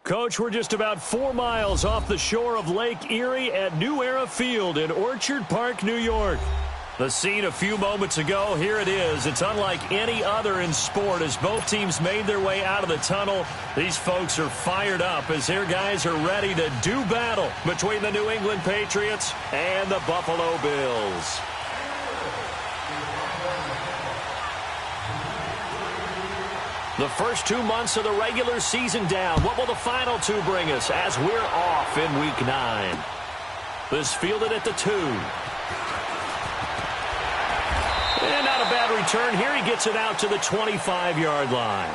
Coach, we're just about 4 miles off the shore of Lake Erie at New Era Field in Orchard Park, New York. The scene a few moments ago, here it is. It's unlike any other in sport as both teams made their way out of the tunnel. These folks are fired up as their guys are ready to do battle between the New England Patriots and the Buffalo Bills. The first 2 months of the regular season down. What will the final 2 bring us as we're off in Week 9? This fielded at the 2. And not a bad return. Here he gets it out to the 25-yard line.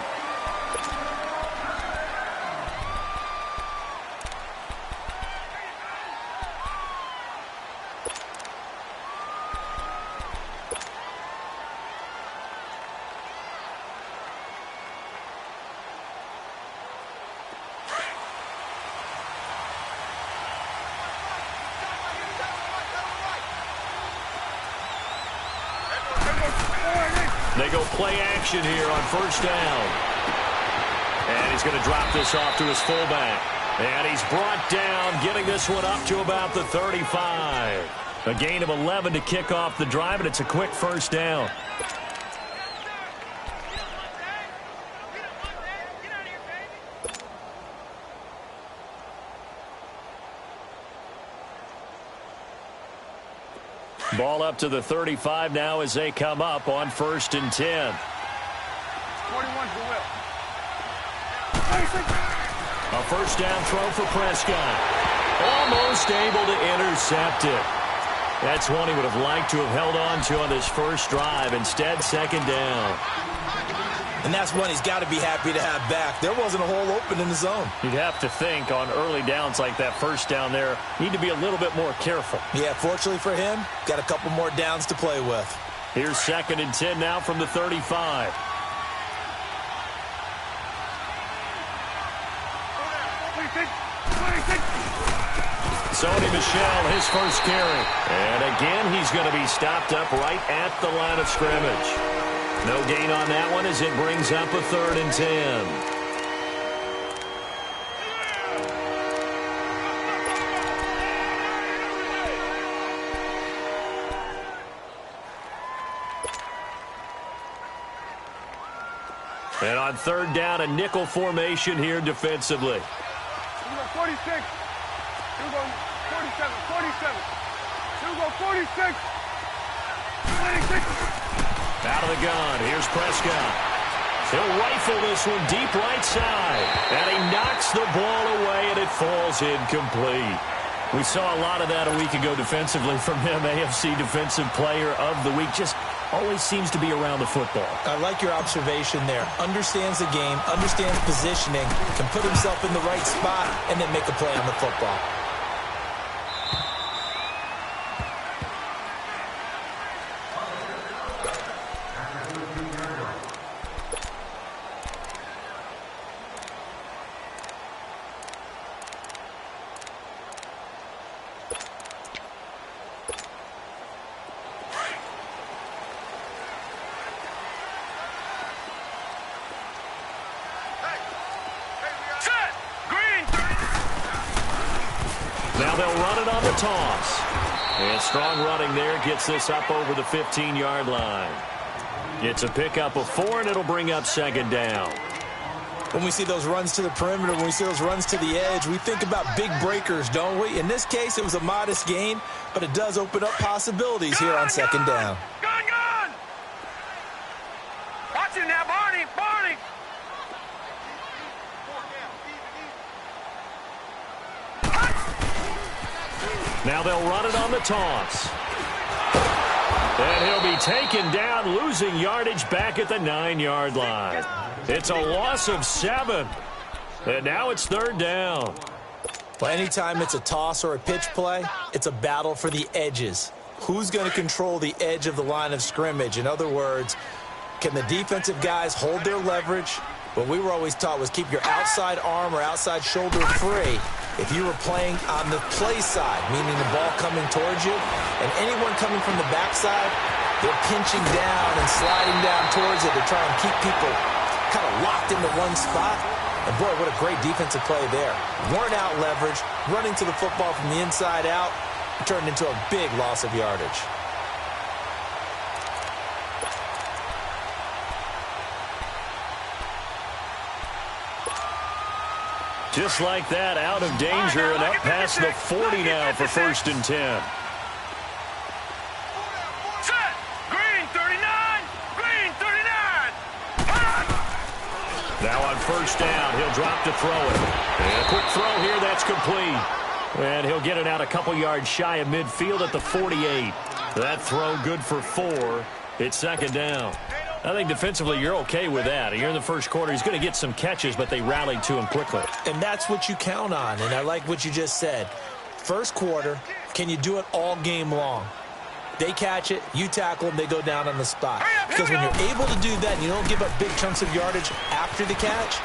They go play action here on first down. And he's going to drop this off to his fullback. And he's brought down, getting this one up to about the 35. A gain of 11 to kick off the drive, and it's a quick first down. Ball up to the 35 now as they come up on 1st and 10. 41 for Will. A first down throw for Prescott. Almost able to intercept it. That's one he would have liked to have held on to on this first drive. Instead, 2nd down. And that's one he's got to be happy to have back. There wasn't a hole open in the zone. You'd have to think on early downs like that first down there, need to be a little bit more careful. Yeah, fortunately for him, got a couple more downs to play with. Here's 2nd and 10 now from the 35. Sony Michel, his first carry. And again, he's going to be stopped up right at the line of scrimmage. No gain on that one as it brings up a 3rd and 10. And on 3rd down, a nickel formation here defensively. 46. Here we go 47. 47. Here we go 46. 26. Out of the gun. Here's Prescott. He'll rifle this one deep right side. And he knocks the ball away, and it falls incomplete. We saw a lot of that a week ago defensively from him. AFC Defensive Player of the Week. Just always seems to be around the football. I like your observation there. Understands the game, understands positioning, can put himself in the right spot, and then make a play on the football. Now they'll run it on the toss. And strong running there gets this up over the 15-yard line. It's a pickup of 4, and it'll bring up 2nd down. When we see those runs to the perimeter, when we see those runs to the edge, we think about big breakers, don't we? In this case, it was a modest gain, but it does open up possibilities here on 2nd down. Gone! Watch him now, Barney! Barney! Now they'll run it on the toss. And he'll be taken down, losing yardage back at the 9-yard line. It's a loss of 7. And now it's 3rd down. Well, anytime it's a toss or a pitch play, it's a battle for the edges. Who's going to control the edge of the line of scrimmage? In other words, can the defensive guys hold their leverage? What we were always taught was keep your outside arm or outside shoulder free if you were playing on the play side, meaning the ball coming towards you, and anyone coming from the backside, they're pinching down and sliding down towards it to try and keep people kind of locked into one spot. And boy, what a great defensive play there. Weren't out leveraged, running to the football from the inside out, turned into a big loss of yardage. Just like that, out of danger and up past the 40 now for 1st and 10. Set. Green 39. Green 39. Now on 1st down, he'll drop to throw it. And a quick throw here, that's complete. And he'll get it out a couple yards shy of midfield at the 48. That throw good for 4. It's 2nd down. I think defensively you're okay with that. Here in the first quarter, he's going to get some catches, but they rallied to him quickly. And that's what you count on, and I like what you just said. First quarter, can you do it all game long? They catch it, you tackle them, they go down on the spot. Because when you're able to do that and you don't give up big chunks of yardage after the catch,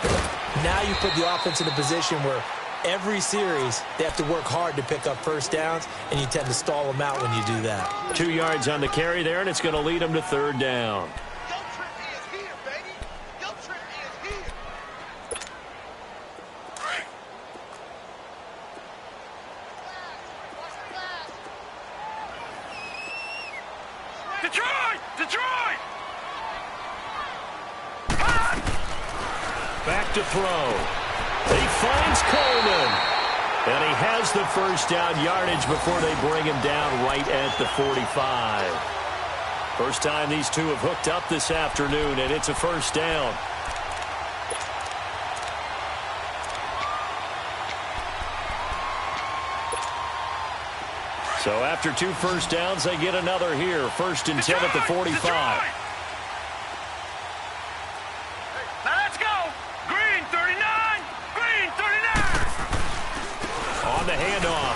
now you put the offense in a position where every series they have to work hard to pick up 1st downs, and you tend to stall them out when you do that. 2 yards on the carry there, and it's going to lead them to 3rd down. Back to throw. He finds Coleman. And he has the 1st down yardage before they bring him down right at the 45. First time these two have hooked up this afternoon, and it's a 1st down. So after 2 1st downs, they get another here. 1st and 10 at the 45.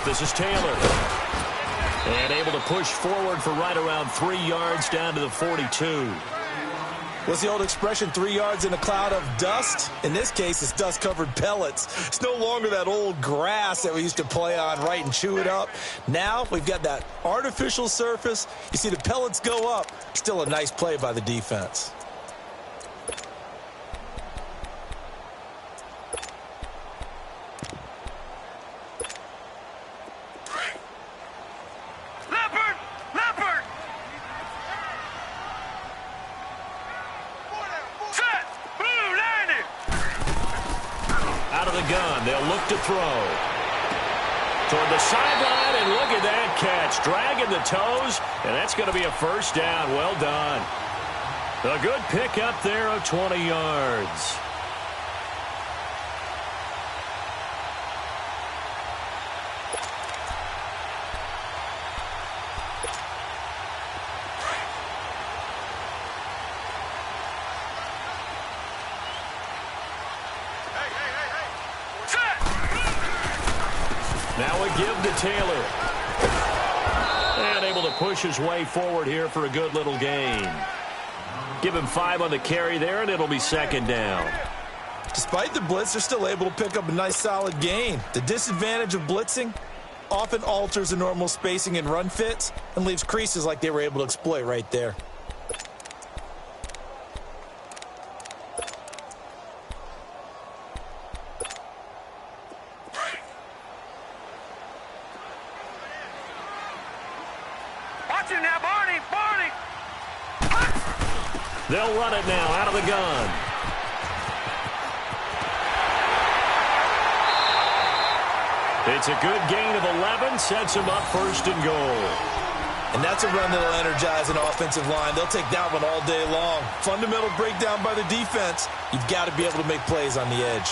This is Taylor. And able to push forward for right around 3 yards down to the 42. What's the old expression, 3 yards in a cloud of dust? In this case, it's dust-covered pellets. It's no longer that old grass that we used to play on, right, and chew it up. Now we've got that artificial surface. You see the pellets go up. Still a nice play by the defense. They'll look to throw. Toward the sideline, and look at that catch. Dragging the toes, and that's going to be a 1st down. Well done. A good pickup there of 20 yards. Now a give to Taylor. And able to push his way forward here for a good little gain. Give him 5 on the carry there, and it'll be 2nd down. Despite the blitz, they're still able to pick up a nice solid gain. The disadvantage of blitzing often alters the normal spacing and run fits and leaves creases like they were able to exploit right there. They'll run it now out of the gun. It's a good gain of 11, sets him up 1st and goal. And that's a run that'll energize an offensive line. They'll take that one all day long. Fundamental breakdown by the defense. You've got to be able to make plays on the edge.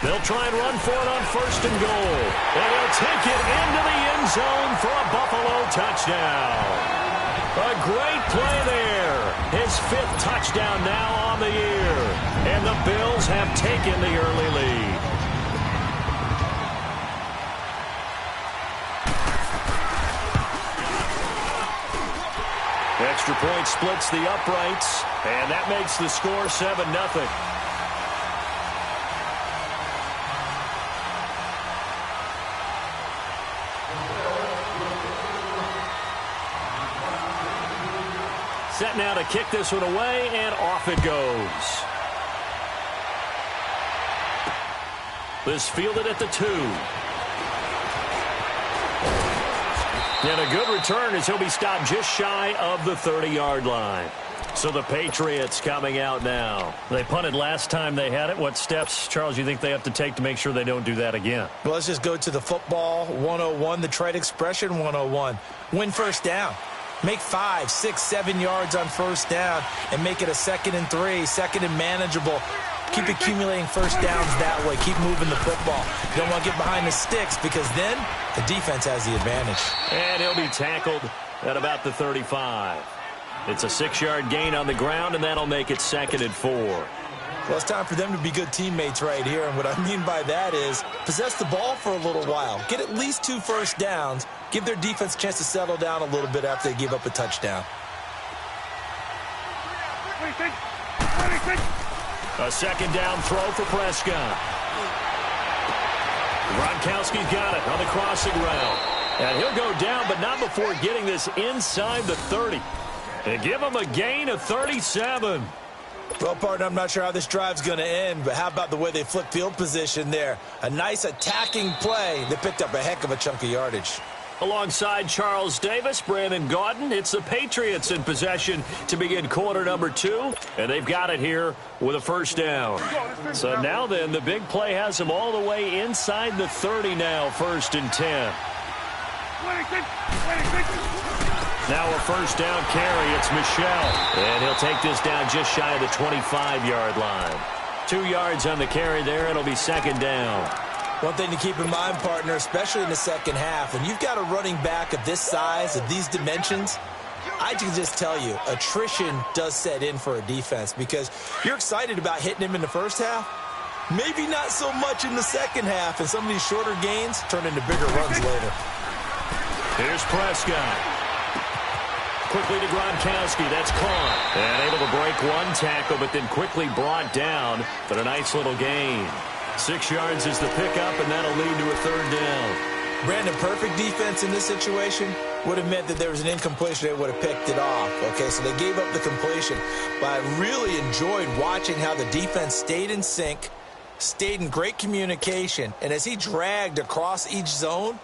They'll try and run for it on 1st and goal. And he'll take it into the end zone for a Buffalo touchdown. A great play there. His 5th touchdown now on the year. And the Bills have taken the early lead. Extra point splits the uprights. And that makes the score 7-0. set now to kick this one away, and off it goes. This fielded at the 2. And a good return as he'll be stopped just shy of the 30-yard line. So the Patriots coming out now. They punted last time they had it. What steps, Charles, you think they have to take to make sure they don't do that again? Well, let's just go to the football 101, the trade expression 101. Win first down. Make 5, 6, 7 yards on first down and make it a 2nd and 3, 2nd and manageable. Keep accumulating first downs that way. Keep moving the football. You don't want to get behind the sticks because then the defense has the advantage. And he'll be tackled at about the 35. It's a 6-yard gain on the ground, and that'll make it 2nd and 4. Well, it's time for them to be good teammates right here. And what I mean by that is possess the ball for a little while. Get at least 2 first downs. Give their defense a chance to settle down a little bit after they give up a touchdown. 26, 26. A 2nd down throw for Prescott. Gronkowski's got it on the crossing route. And he'll go down, but not before getting this inside the 30. And give him a gain of 37. Well, partner, I'm not sure how this drive's going to end, but how about the way they flip field position there? A nice attacking play. They picked up a heck of a chunk of yardage. Alongside Charles Davis, Brandon Gaudin, it's the Patriots in possession to begin quarter number 2, and they've got it here with a first down. So now then, the big play has them all the way inside the 30 now, 1st and 10. 26, 26. Now a first down carry, it's Michel, and he'll take this down just shy of the 25-yard line. 2 yards on the carry there, it'll be 2nd down. One thing to keep in mind, partner, especially in the second half, when you've got a running back of this size, of these dimensions, I can just tell you, attrition does set in for a defense because you're excited about hitting him in the first half. Maybe not so much in the second half, and some of these shorter gains turn into bigger runs later. Here's Prescott. Quickly to Gronkowski. That's caught. And able to break one tackle, but then quickly brought down. But a nice little gain. 6 yards is the pickup, and that'll lead to a 3rd down. Brandon, perfect defense in this situation would have meant that there was an incompletion. They would have picked it off. Okay, so they gave up the completion. But I really enjoyed watching how the defense stayed in sync, stayed in great communication. And as he dragged across each zone,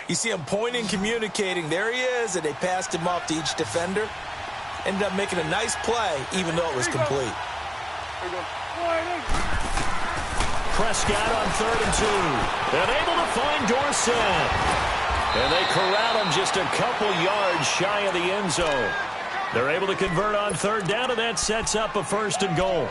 you see him pointing, communicating. There he is, and they passed him off to each defender. Ended up making a nice play, even though it was complete. Prescott on 3rd and 2. And able to find Dorsett. And they corral him just a couple yards shy of the end zone. They're able to convert on 3rd down, and that sets up a 1st and goal.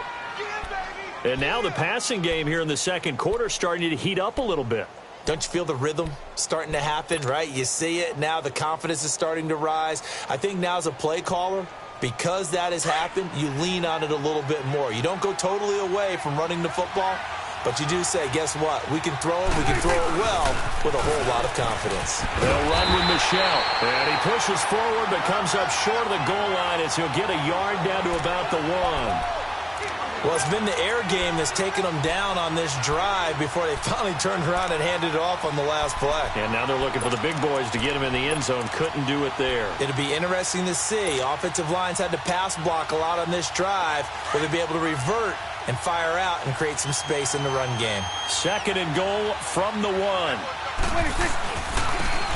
And now the passing game here in the second quarter starting to heat up a little bit. Don't you feel the rhythm starting to happen, right? You see it. Now the confidence is starting to rise. I think now as a play caller, because that has happened, you lean on it a little bit more. You don't go totally away from running the football, but you do say, guess what? We can throw it. We can throw it well with a whole lot of confidence. They'll run with Michel. And he pushes forward but comes up short of the goal line as he'll get a yard down to about the 1. Well, it's been the air game that's taken them down on this drive before they finally turned around and handed it off on the last play. And now they're looking for the big boys to get him in the end zone. Couldn't do it there. It'll be interesting to see. Offensive lines had to pass block a lot on this drive. Will they be able to revert and fire out and create some space in the run game? 2nd and goal from the 1. 26.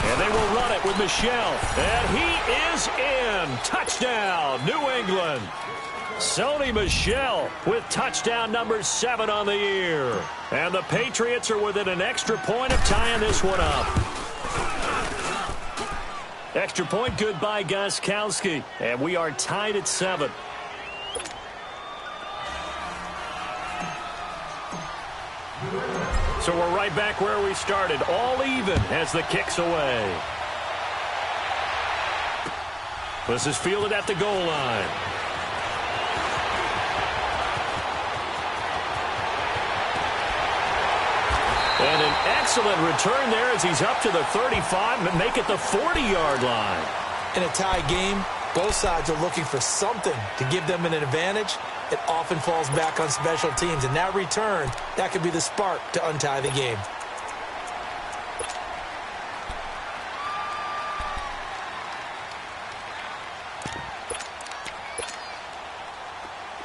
And they will run it with Michel. And he is in. Touchdown, New England. Sony Michel with touchdown number 7 on the year. And the Patriots are within an extra point of tying this one up. Extra point good by Gostkowski. And we are tied at 7. So we're right back where we started. All even as the kick's away. This is fielded at the goal line. And an excellent return there as he's up to the 35 and make it the 40-yard line. In a tie game, both sides are looking for something to give them an advantage. It often falls back on special teams. And that return, that could be the spark to untie the game.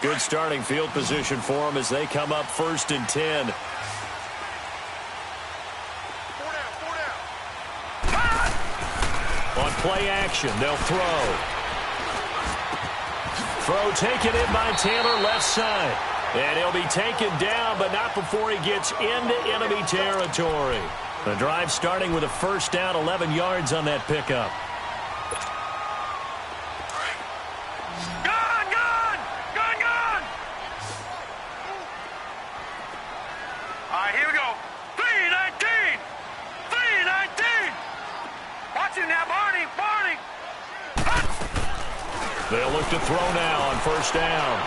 Good starting field position for them as they come up 1st and 10. On play action, they'll throw. Throw taken in by Taylor, left side. And he'll be taken down, but not before he gets into enemy territory. The drive starting with a first down, 11 yards on that pickup. All right, here we go. 3-19. 3-19. Watch it now, Barney. They'll look to throw now on first down.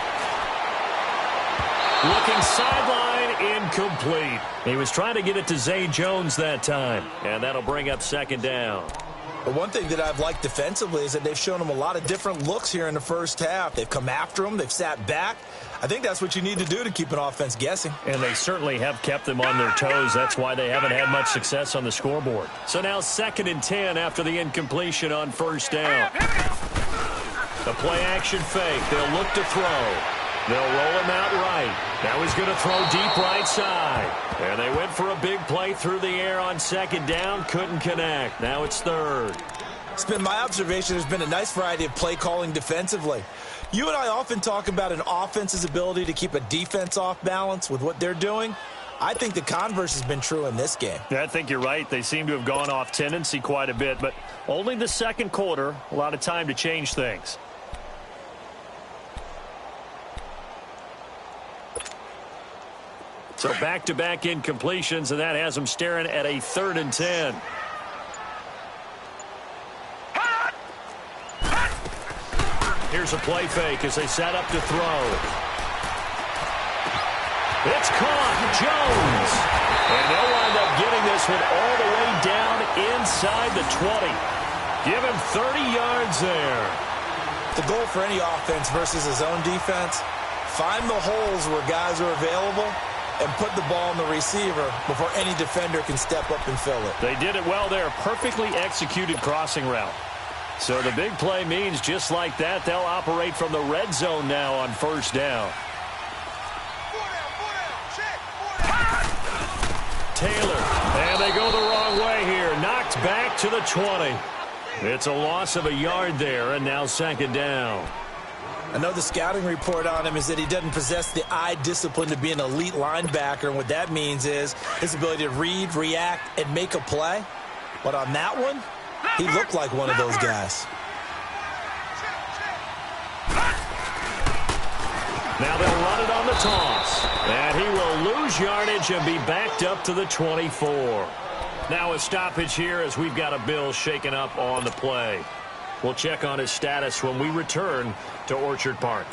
Looking sideline, incomplete. He was trying to get it to Zay Jones that time, and that'll bring up 2nd down. But one thing that I've liked defensively is that they've shown him a lot of different looks here in the first half. They've come after him. They've sat back. I think that's what you need to do to keep an offense guessing. And they certainly have kept them on their toes. That's why they haven't had much success on the scoreboard. So now 2nd and 10 after the incompletion on first down. The play action fake. They'll look to throw. They'll roll him out right. Now he's going to throw deep right side. And they went for a big play through the air on 2nd down. Couldn't connect. Now it's 3rd. It's been my observation there's been a nice variety of play calling defensively. You and I often talk about an offense's ability to keep a defense off balance with what they're doing. I think the converse has been true in this game. Yeah, I think you're right. They seem to have gone off tendency quite a bit, but only the 2nd quarter. A lot of time to change things. So back-to-back incompletions, and that has them staring at a 3rd and 10. Here's a play fake as they set up to throw. It's caught. Jones. And they'll wind up getting this one all the way down inside the 20. Give him 30 yards there. The goal for any offense versus his own defense, find the holes where guys are available and put the ball on the receiver before any defender can step up and fill it. They did it well there. Perfectly executed crossing route. So the big play means just like that, they'll operate from the red zone now on first down. Taylor, and they go the wrong way here. Knocked back to the 20. It's a loss of a yard there, and now 2nd down. I know the scouting report on him is that he doesn't possess the eye discipline to be an elite linebacker, and what that means is his ability to read, react, and make a play. But on that one, he looked like one of those guys. Now they'll run it on the toss. And he will lose yardage and be backed up to the 24. Now a stoppage here as we've got a Bill shaken up on the play. We'll check on his status when we return to Orchard Park.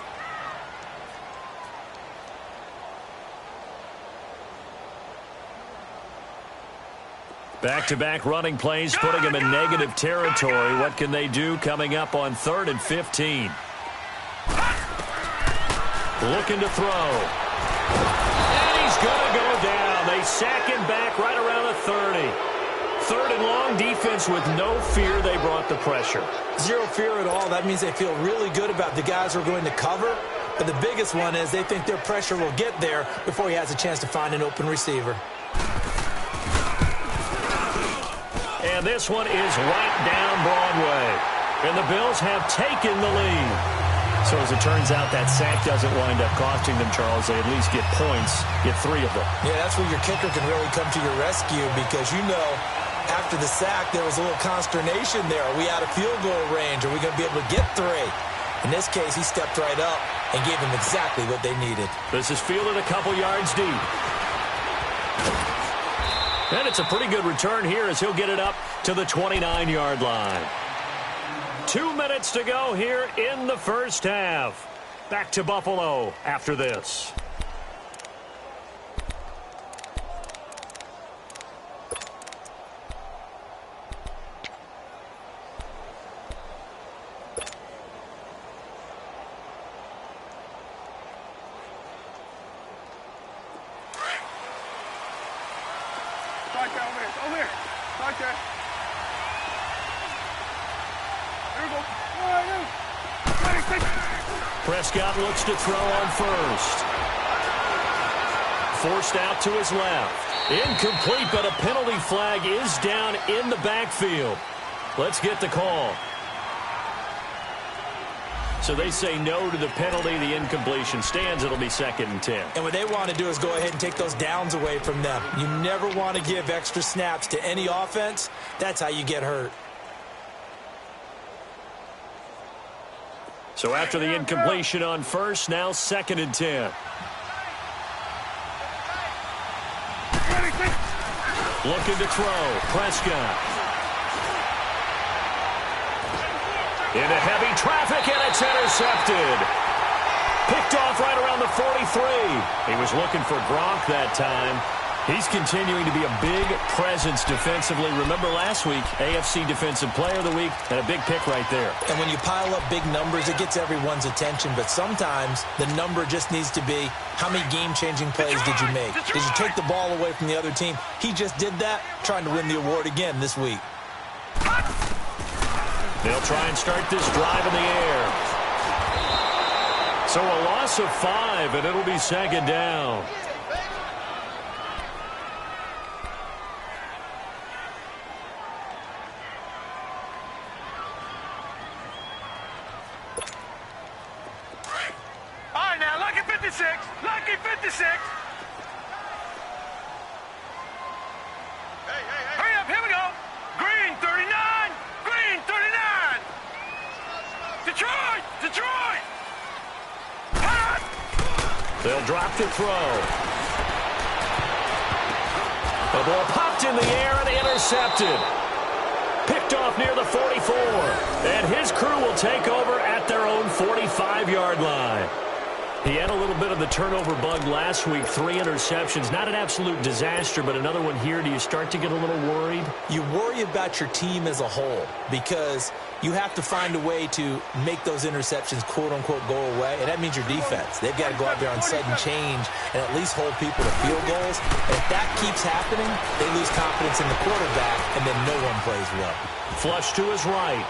Back-to-back running plays, putting him in negative territory. What can they do coming up on 3rd and 15? Looking to throw. And he's going to go down. They sack him back right around the 30. 3rd and long, defense with no fear. They brought the pressure. Zero fear at all. That means they feel really good about the guys who are going to cover. But the biggest one is they think their pressure will get there before he has a chance to find an open receiver. And this one is right down Broadway. And the Bills have taken the lead. So as it turns out, that sack doesn't wind up costing them, Charles. They at least get points, get 3 of them. Yeah, that's where your kicker can really come to your rescue because, you know, after the sack, there was a little consternation there. Are we out of field goal range? Are we going to be able to get 3? In this case, he stepped right up and gave them exactly what they needed. This is fielded a couple yards deep. And it's a pretty good return here as he'll get it up to the 29-yard line. 2 minutes to go here in the first half. Back to Buffalo after this. Right there, over here. Right there. Here we go. 1, 2, 3. Prescott looks to throw on first. Forced out to his left. Incomplete, but a penalty flag is down in the backfield. Let's get the call. So they say no to the penalty. The incompletion stands. It'll be 2nd and 10. And what they want to do is go ahead and take those downs away from them. You never want to give extra snaps to any offense. That's how you get hurt. So after the incompletion on first, now 2nd and 10. Looking to throw. Prescott. Into heavy traffic, and it's intercepted. Picked off right around the 43. He was looking for Gronk that time. He's continuing to be a big presence defensively. Remember last week, AFC Defensive Player of the Week, and a big pick right there. And when you pile up big numbers, it gets everyone's attention. But sometimes the number just needs to be, how many game-changing plays did you make? Did you take the ball away from the other team? He just did that, trying to win the award again this week. They'll try and start this drive in the air. So a loss of 5, and it'll be 2nd down. All right, now, lucky 56. Lucky 56. Hurry up, here we go. Green 39. Green 39. Detroit. Detroit. Hot. They'll drop to throw. The ball popped in the air and intercepted. Picked off near the 44. And his crew will take over at their own 45-yard line. He had a little bit of the turnover bug last week, 3 interceptions. Not an absolute disaster, but another one here. Do you start to get a little worried? You worry about your team as a whole because you have to find a way to make those interceptions, quote-unquote, go away, and that means your defense. They've got to go out there on sudden change and at least hold people to field goals. And if that keeps happening, they lose confidence in the quarterback, and then no one plays well. Flush to his right.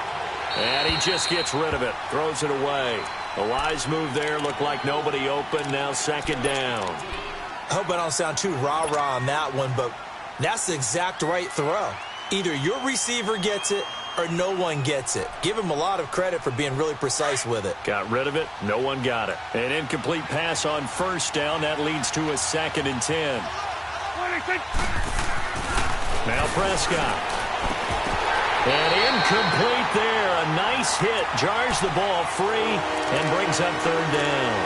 And he just gets rid of it, throws it away. A wise move there, looked like nobody open, now 2nd down. I hope I don't sound too rah-rah on that one, but that's the exact right throw. Either your receiver gets it or no one gets it. Give him a lot of credit for being really precise with it. Got rid of it, no one got it. An incomplete pass on 1st down, that leads to a 2nd and 10. Now Prescott. And incomplete there. A nice hit. Jars the ball free and brings up 3rd down.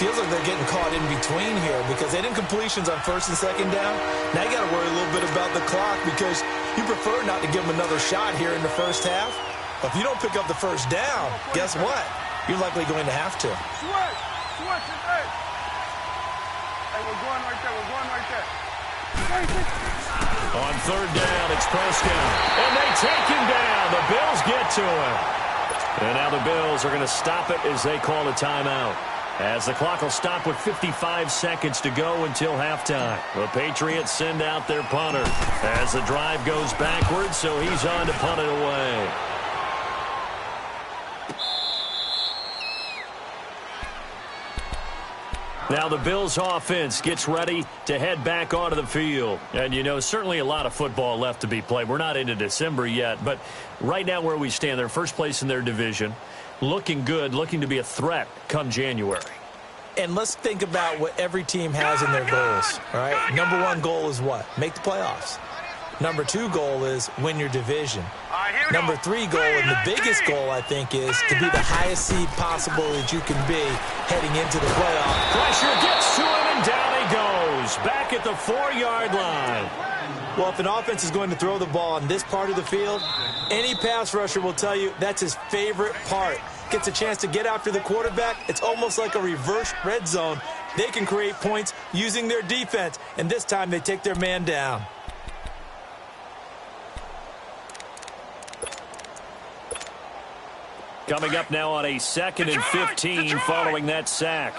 Feels like they're getting caught in between here because they didn't completions on 1st and 2nd down. Now you got to worry a little bit about the clock because you prefer not to give them another shot here in the 1st half. But if you don't pick up the 1st down, guess what? You're likely going to have to. Switch it, hey. Hey, we're going right there. We're going right there. On 3rd down, it's Prescott. And they take him down. The Bills get to him. And now the Bills are going to stop it as they call a timeout. As the clock will stop with 55 seconds to go until halftime. The Patriots send out their punter as the drive goes backwards, so he's on to punt it away. Now the Bills offense gets ready to head back onto the field. And, you know, certainly a lot of football left to be played. We're not into December yet, but right now where we stand, they're first place in their division. Looking good, looking to be a threat come January. And let's think about what every team has in their goals, all right? Number 1 goal is what? Make the playoffs. Number 2 goal is win your division. Number 3 goal, and the biggest goal, I think, is to be the highest seed possible that you can be heading into the playoff. Pressure gets to him, and down he goes. Back at the 4-yard line. Well, if an offense is going to throw the ball on this part of the field, any pass rusher will tell you that's his favorite part. Gets a chance to get after the quarterback. It's almost like a reverse red zone. They can create points using their defense, and this time they take their man down. Coming up now on a 2nd and 15 following that sack.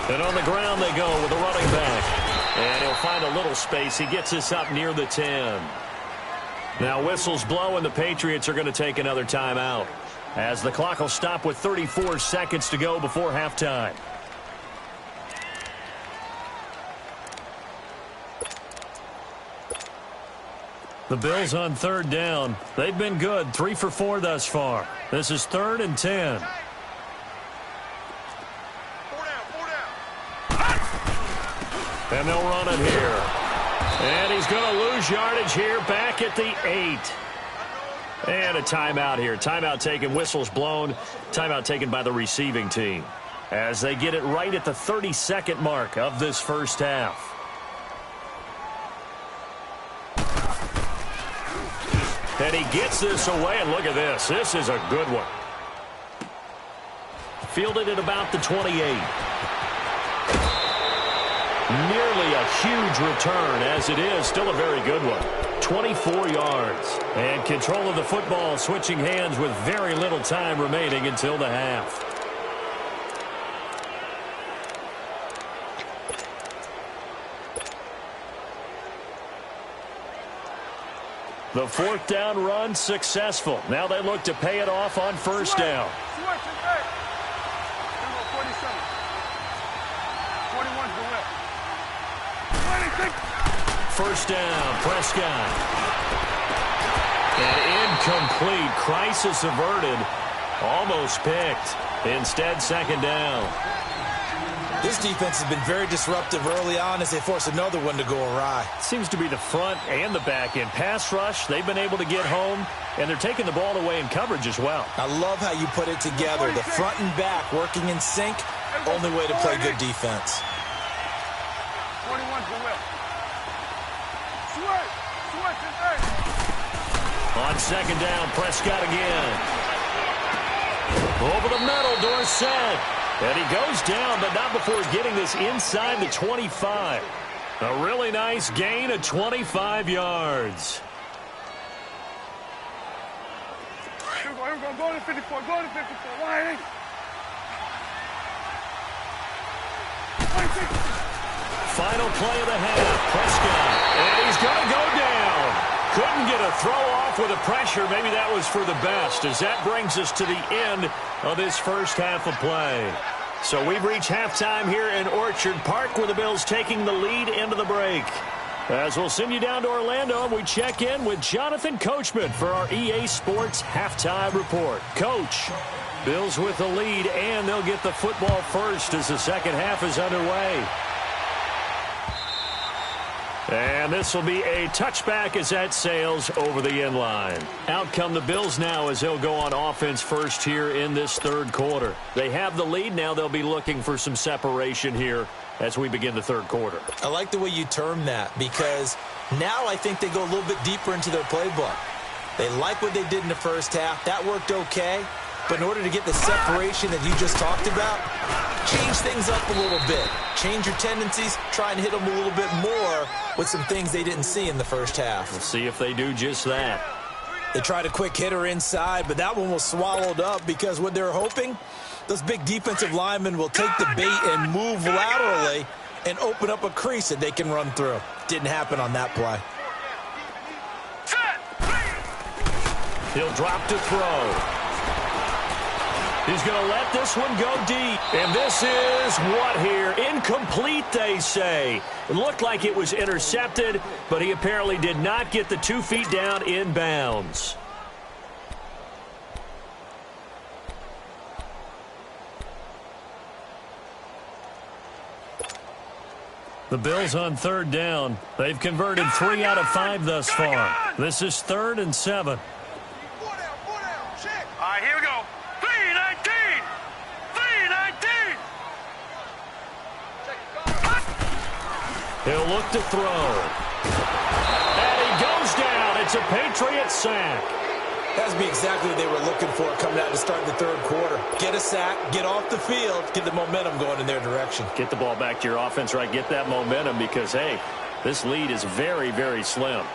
And on the ground they go with a running back. And he'll find a little space. He gets us up near the 10. Now whistles blow and the Patriots are going to take another timeout, as the clock will stop with 34 seconds to go before halftime. The Bills on third down. They've been good, 3 for 4 thus far. This is 3rd and 10. And they'll run it here. And he's going to lose yardage here back at the 8. And a timeout here. Timeout taken, whistles blown. Timeout taken by the receiving team, as they get it right at the 30-second mark of this first half. And he gets this away, and look at this. This is a good one. Fielded at about the 28. Nearly a huge return, as it is still a very good one. 24 yards. And control of the football switching hands with very little time remaining until the half. The 4th down run successful. Now they look to pay it off on first down. First down, Prescott. And incomplete. Crisis averted. Almost picked. Instead, second down. This defense has been very disruptive early on as they force another one to go awry. Seems to be the front and the back end. Pass rush, they've been able to get home, and they're taking the ball away in coverage as well. I love how you put it together. The front and back working in sync. Only way to play good defense. 21 to the left. On second down, Prescott again. Over the middle, Dorsett. And he goes down, but not before getting this inside the 25. A really nice gain of 25 yards. Here we go. Go to 54. Go to 54. Why? Final play of the half. Prescott. And he's going to go down. Couldn't get a throw off with the pressure. Maybe that was for the best, as that brings us to the end of this first half of play. So we've reached halftime here in Orchard Park, where the Bills taking the lead into the break. As we'll send you down to Orlando, and we check in with Jonathan Coachman for our EA Sports Halftime Report. Coach, Bills with the lead, and they'll get the football first as the second half is underway. And this will be a touchback as that sails over the end line. Out come the Bills now as they'll go on offense first here in this third quarter. They have the lead. Now they'll be looking for some separation here as we begin the third quarter. I like the way you term that, because now I think they go a little bit deeper into their playbook. They like what they did in the first half. That worked okay. But in order to get the separation that you just talked about, change things up a little bit. Change your tendencies. Try and hit them a little bit more with some things they didn't see in the first half. We'll see if they do just that. They tried a quick hitter inside, but that one was swallowed up because what they're hoping, those big defensive linemen will take the bait and move laterally and open up a crease that they can run through. Didn't happen on that play. He'll drop to throw. He's going to let this one go deep. And this is what here? Incomplete, they say. It looked like it was intercepted, but he apparently did not get the 2 feet down in bounds. The Bills on third down. They've converted 3 out of 5 thus far. This is 3rd and 7. All right, here we go. 3-19. 3-19. He'll look to throw. And he goes down. It's a Patriot sack. That would be exactly what they were looking for coming out to start the third quarter. Get a sack, get off the field, get the momentum going in their direction. Get the ball back to your offense, right? Get that momentum because, hey, this lead is very, very slim.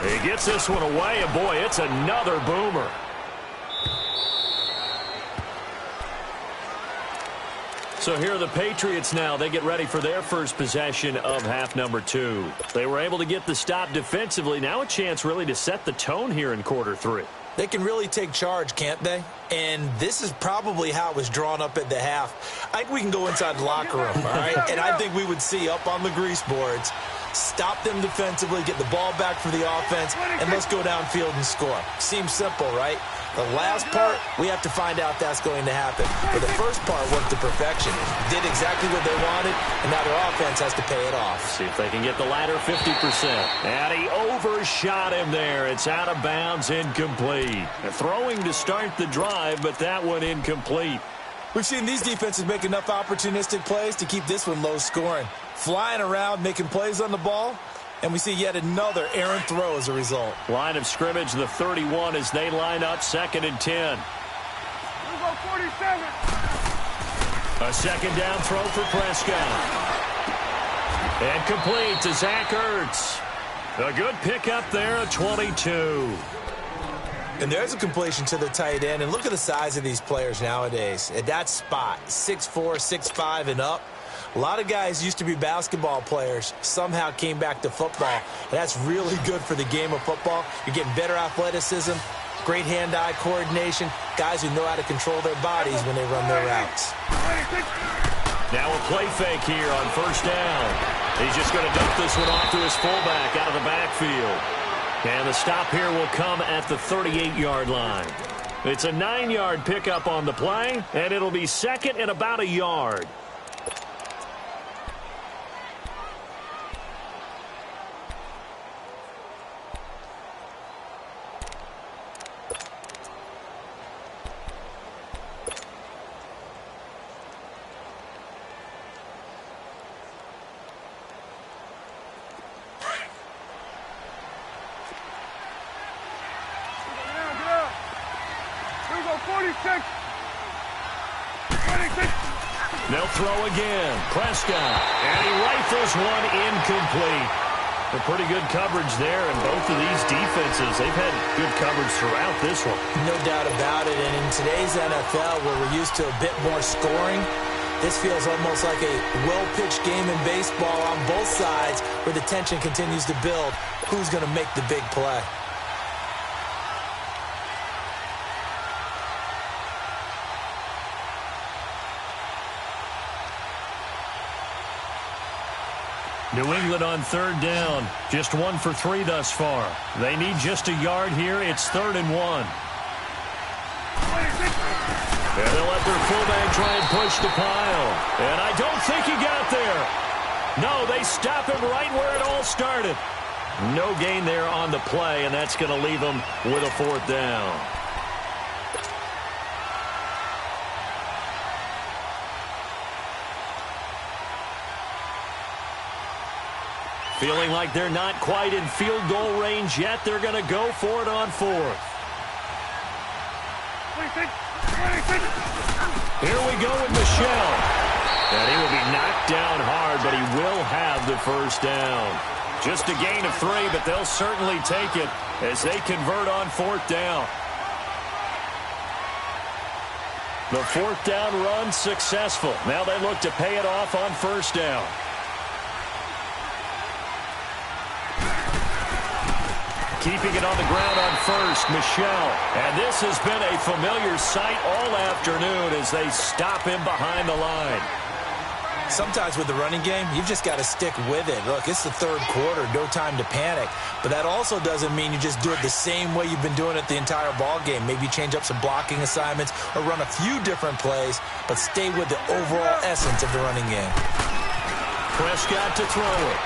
He gets this one away, and boy, it's another boomer. So here are the Patriots now. They get ready for their first possession of half number 2. They were able to get the stop defensively. Now a chance really to set the tone here in quarter 3. They can really take charge, can't they? And this is probably how it was drawn up at the half. I think we can go inside the locker room, all right? And I think we would see up on the grease boards, stop them defensively, get the ball back for the offense, and let's go downfield and score. Seems simple, right? The last part, we have to find out that's going to happen. But the first part worked to perfection. Did exactly what they wanted, and now their offense has to pay it off. See if they can get the latter 50%. And he overshot him there. It's out of bounds, incomplete. Throwing to start the drive, but that one incomplete. We've seen these defenses make enough opportunistic plays to keep this one low scoring. Flying around, making plays on the ball, and we see yet another errant throw as a result. Line of scrimmage, the 31, as they line up 2nd and 10. We'll go 47. A second down throw for Prescott. And complete to Zach Ertz. A good pickup there at 22. And there's a completion to the tight end. And look at the size of these players nowadays. At that spot, 6'4", 6'5", and up. A lot of guys used to be basketball players, somehow came back to football. And that's really good for the game of football. You're getting better athleticism, great hand-eye coordination, guys who know how to control their bodies when they run their routes. Now a play fake here on first down. He's just going to dump this one off to his fullback out of the backfield. And the stop here will come at the 38-yard line. It's a 9-yard pickup on the play, and it'll be 2nd and about a yard. They'll throw again. Prescott. And he rifles one incomplete. A pretty good coverage there, and both of these defenses, they've had good coverage throughout this one. No doubt about it. And in today's NFL, where we're used to a bit more scoring, this feels almost like a well-pitched game in baseball on both sides, where the tension continues to build. Who's going to make the big play? New England on 3rd down. Just 1 for 3 thus far. They need just a yard here. It's 3rd and 1. And they'll let their fullback try and push the pile. And I don't think he got there. No, they stop him right where it all started. No gain there on the play, and that's going to leave them with a 4th down. Feeling like they're not quite in field goal range yet. They're going to go for it on 4th. Here we go with Michelle. And he will be knocked down hard, but he will have the first down. Just a gain of 3, but they'll certainly take it as they convert on 4th down. The 4th down run successful. Now they look to pay it off on 1st down. Keeping it on the ground on 1st, Michelle. And this has been a familiar sight all afternoon as they stop him behind the line. Sometimes with the running game, you've just got to stick with it. Look, it's the 3rd quarter, no time to panic. But that also doesn't mean you just do it the same way you've been doing it the entire ball game. Maybe change up some blocking assignments or run a few different plays, but stay with the overall essence of the running game. Prescott to throw it.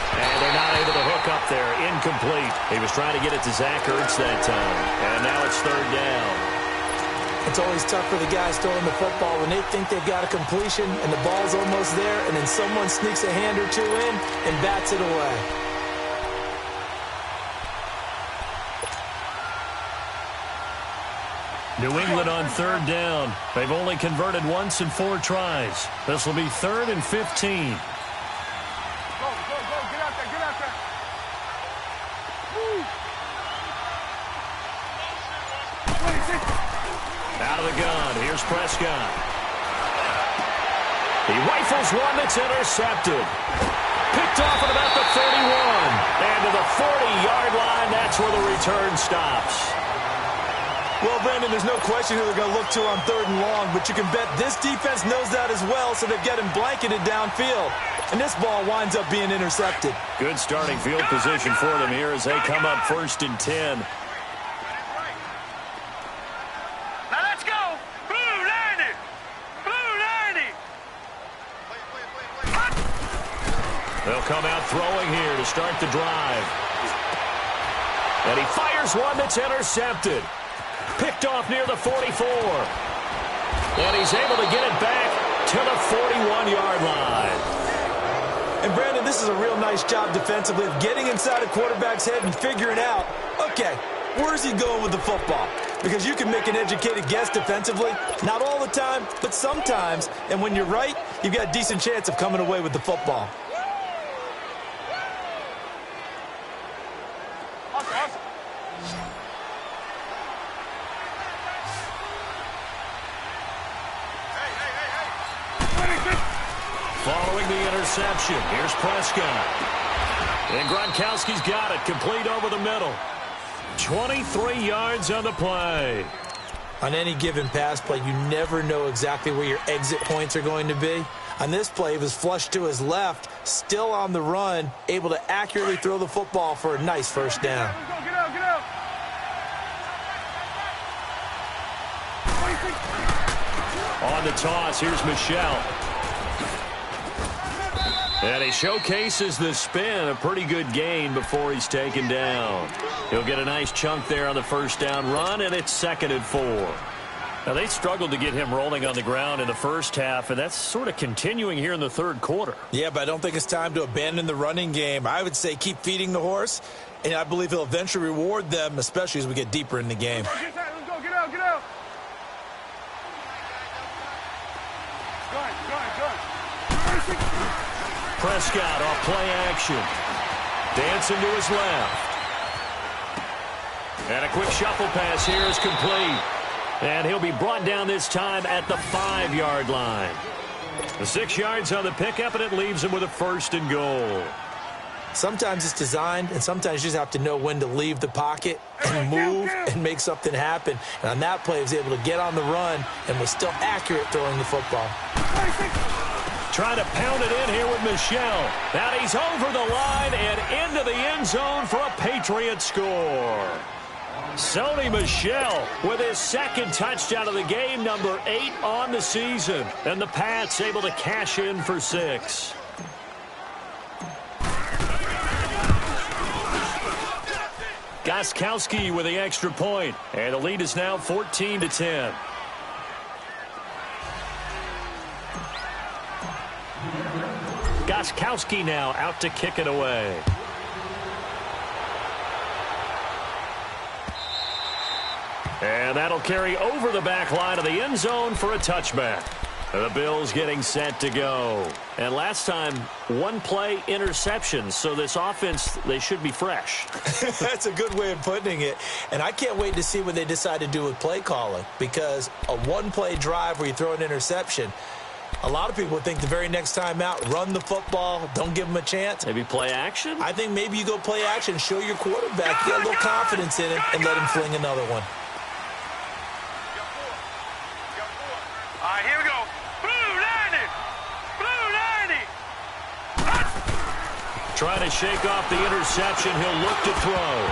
And they're not able to hook up there. Incomplete. He was trying to get it to Zach Ertz that time. And now it's 3rd down. It's always tough for the guys throwing the football when they think they've got a completion and the ball's almost there, and then someone sneaks a hand or two in and bats it away. New England on 3rd down. They've only converted once in 4 tries. This will be 3rd and 15. Out of the gun. Here's Prescott. He rifles one that's intercepted. Picked off at about the 31. And to the 40-yard line, that's where the return stops. Well, Brandon, there's no question who they're going to look to on 3rd and long, but you can bet this defense knows that as well, so they've got him blanketed downfield. And this ball winds up being intercepted. Good starting field position for them here as they come up 1st and 10. Now let's go. Blue 90. Blue 90. They'll come out throwing here to start the drive. And he fires one that's intercepted. Picked off near the 44. And he's able to get it back to the 41-yard line. And, Brandon, this is a real nice job defensively of getting inside a quarterback's head and figuring out, okay, where's he going with the football? Because you can make an educated guess defensively, not all the time, but sometimes. And when you're right, you've got a decent chance of coming away with the football. Following the interception, here's Prescott. And Gronkowski's got it, complete over the middle. 23 yards on the play. On any given pass play, you never know exactly where your exit points are going to be. On this play, he was flushed to his left, still on the run, able to accurately throw the football for a nice first down. Get out, get out. On the toss, here's Michelle. And he showcases the spin, a pretty good gain before he's taken down. He'll get a nice chunk there on the first down run, and it's 2nd and 4. Now, they struggled to get him rolling on the ground in the first half, and that's sort of continuing here in the 3rd quarter. Yeah, but I don't think it's time to abandon the running game. I would say keep feeding the horse, and I believe he'll eventually reward them, especially as we get deeper in the game. Let's go, get out, get out. Good. Prescott off play action. Dancing to his left. And a quick shuffle pass here is complete. And he'll be brought down this time at the 5-yard line. The 6 yards on the pickup, and it leaves him with a 1st and goal. Sometimes it's designed, and sometimes you just have to know when to leave the pocket and move and make something happen. And on that play, he was able to get on the run and was still accurate throwing the football. Trying to pound it in here with Michelle. Now he's over the line and into the end zone for a Patriot score. Sony Michel with his 2nd touchdown of the game, number 8 on the season. And the Pats able to cash in for 6. Gostkowski with the extra point. And the lead is now 14-10. Gostkowski now out to kick it away. And that'll carry over the back line of the end zone for a touchback. The Bills getting set to go. And last time, 1 play interception. So this offense, they should be fresh. That's a good way of putting it. And I can't wait to see what they decide to do with play calling. Because a 1-play drive where you throw an interception, a lot of people would think the very next time out, run the football, don't give them a chance. Maybe play action? I think maybe you go play action, show your quarterback, get a little confidence in him, and let him fling another one. All right, here we go. Blue 90. Blue 90. Trying to shake off the interception. He'll look to throw.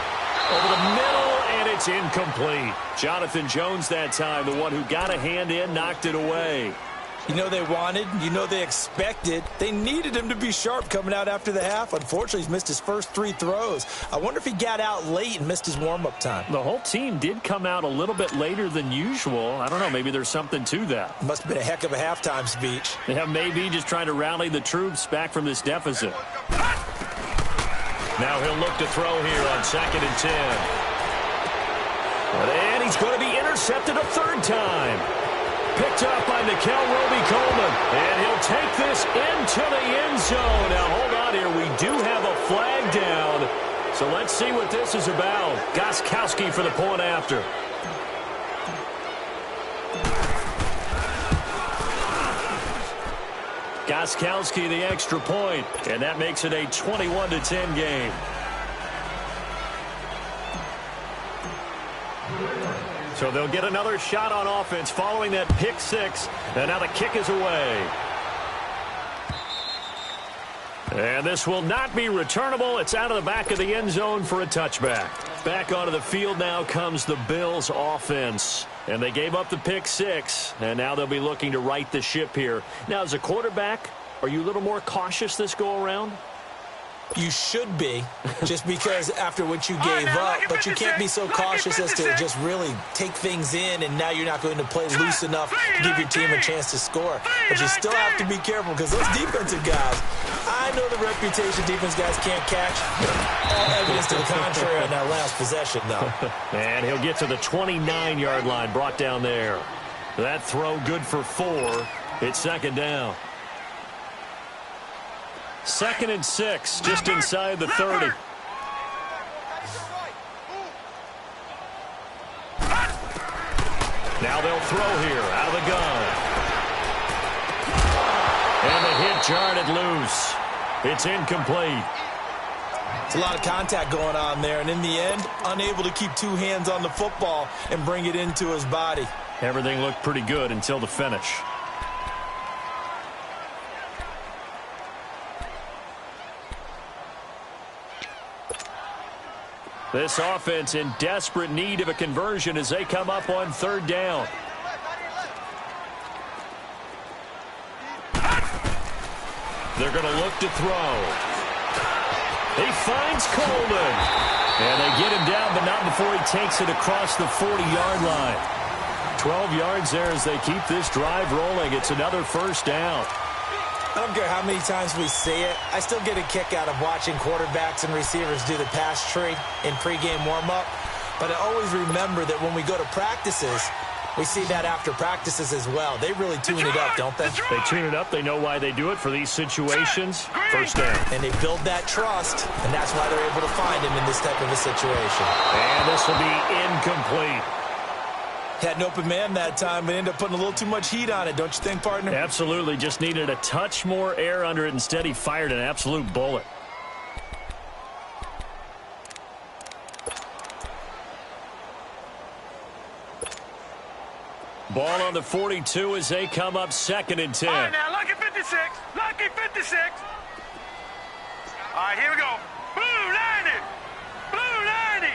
Over the middle, and it's incomplete. Jonathan Jones that time, the one who got a hand in, knocked it away. You know they wanted, you know they expected. They needed him to be sharp coming out after the half. Unfortunately, he's missed his first 3 throws. I wonder if he got out late and missed his warm-up time. The whole team did come out a little bit later than usual. I don't know, maybe there's something to that. Must have been a heck of a halftime speech. Yeah, maybe just trying to rally the troops back from this deficit. Now he'll look to throw here on 2nd and 10. And he's going to be intercepted a 3rd time. Picked up by Nickel Roby-Coleman. And he'll take this into the end zone. Now, hold on here. We do have a flag down. So let's see what this is about. Gostkowski for the point after. Gostkowski the extra point, and that makes it a 21-10 game. So they'll get another shot on offense following that pick six, and now the kick is away. And this will not be returnable. It's out of the back of the end zone for a touchback. Back onto the field now comes the Bills offense. And they gave up the pick six, and now they'll be looking to right the ship here. Now, as a quarterback, are you a little more cautious this go-around? You should be, just because after what you gave up, but you can't be so cautious as to just really take things in, and now you're not going to play loose enough to give your team a chance to score. But you still have to be careful, because those defensive guys, I know the reputation defense guys can't catch. All evidence to the contrary on that last possession, though. And he'll get to the 29-yard line, brought down there. That throw good for 4. It's second down. 2nd and 6, just inside the 30. Now they'll throw here, out of the gun. And the hit jarred it loose. It's incomplete. It's a lot of contact going on there, and in the end, unable to keep two hands on the football and bring it into his body. Everything looked pretty good until the finish. This offense in desperate need of a conversion as they come up on 3rd down. They're going to look to throw. He finds Coleman. And they get him down, but not before he takes it across the 40-yard line. 12 yards there as they keep this drive rolling. It's another 1st down. I don't care how many times we see it. I still get a kick out of watching quarterbacks and receivers do the pass tree in pregame warm-up. But I always remember that when we go to practices, we see that after practices as well. They really tune it up, don't they? They tune it up. They know why they do it for these situations. 1st down. And they build that trust, and that's why they're able to find him in this type of a situation. And this will be incomplete. Had an open man that time, but ended up putting a little too much heat on it, don't you think, partner? Absolutely. Just needed a touch more air under it. Instead, he fired an absolute bullet. Ball on the 42 as they come up 2nd and 10. All right, now, lucky 56. Lucky 56. All right, here we go. Blue 90. Blue 90.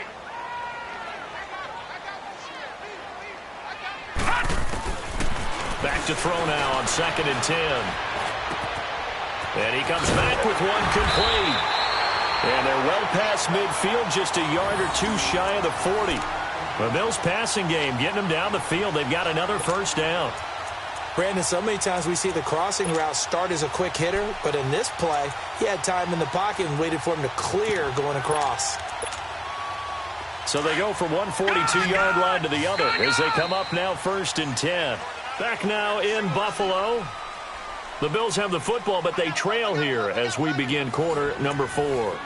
Back to throw now on 2nd and 10. And he comes back with one complete. And they're well past midfield, just a yard or two shy of the 40. The Bills passing game, getting them down the field. They've got another 1st down. Brandon, so many times we see the crossing route start as a quick hitter, but in this play, he had time in the pocket and waited for him to clear going across. So they go from one 42-yard line to the other as they come up now 1st and 10. Back now in Buffalo. The Bills have the football, but they trail here as we begin quarter number 4.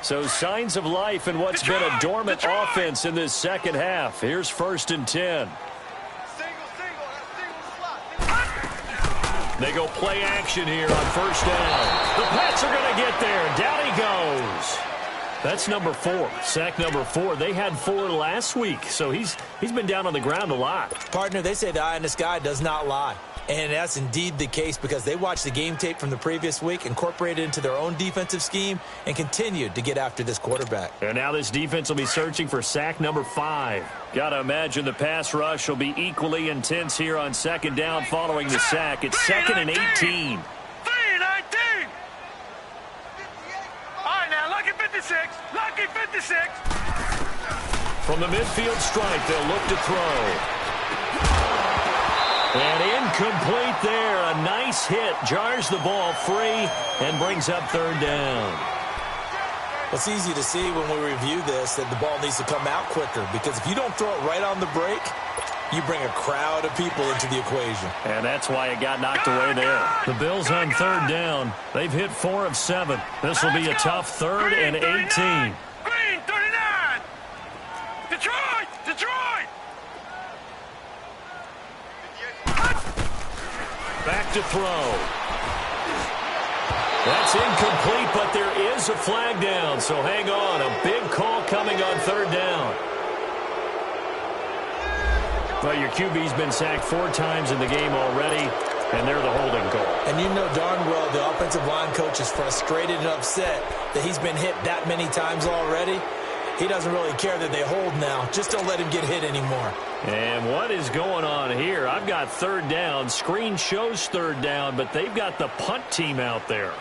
So signs of life in what's been a dormant offense in this second half. Here's 1st and 10. They go play action here on 1st down. The Pats are going to get there. Down he goes. That's number 4. Sack number 4. They had 4 last week, so he's been down on the ground a lot. Partner, they say the eye in the sky does not lie. And that's indeed the case because they watched the game tape from the previous week, incorporated it into their own defensive scheme, and continued to get after this quarterback. And now this defense will be searching for sack number 5. Got to imagine the pass rush will be equally intense here on 2nd down following the sack. It's 2nd and 18. 3-19. All right, now, lucky 56. Lucky 56. From the midfield stripe, they'll look to throw. And incomplete there. A nice hit. Jars the ball free and brings up 3rd down. It's easy to see when we review this that the ball needs to come out quicker because if you don't throw it right on the break, you bring a crowd of people into the equation. And that's why it got knocked away there. The Bills on 3rd down. They've hit 4 of 7. This will be a tough 3rd and 18. Green 39. Detroit. Back to throw. That's incomplete, but there is a flag down, so hang on. A big call coming on third down. Well, your QB's been sacked 4 times in the game already, and they're the holding call. And you know darn well the offensive line coach is frustrated and upset that he's been hit that many times already. He doesn't really care that they hold now. Just don't let him get hit anymore. And what is going on here? I've got third down. Screen shows third down, but they've got the punt team out there.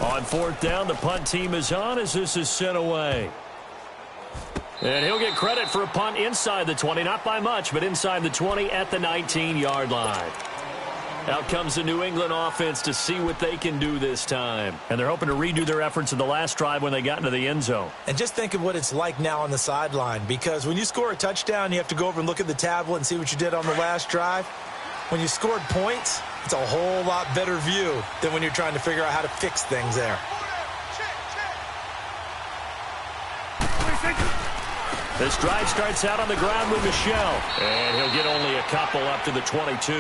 On fourth down, the punt team is on as this is sent away. And he'll get credit for a punt inside the 20. Not by much, but inside the 20 at the 19-yard line. Out comes the New England offense to see what they can do this time. And they're hoping to redo their efforts in the last drive when they got into the end zone. And just think of what it's like now on the sideline, because when you score a touchdown, you have to go over and look at the tablet and see what you did on the last drive. When you scored points, it's a whole lot better view than when you're trying to figure out how to fix things there. This drive starts out on the ground with Michelle. And he'll get only a couple up to the 22.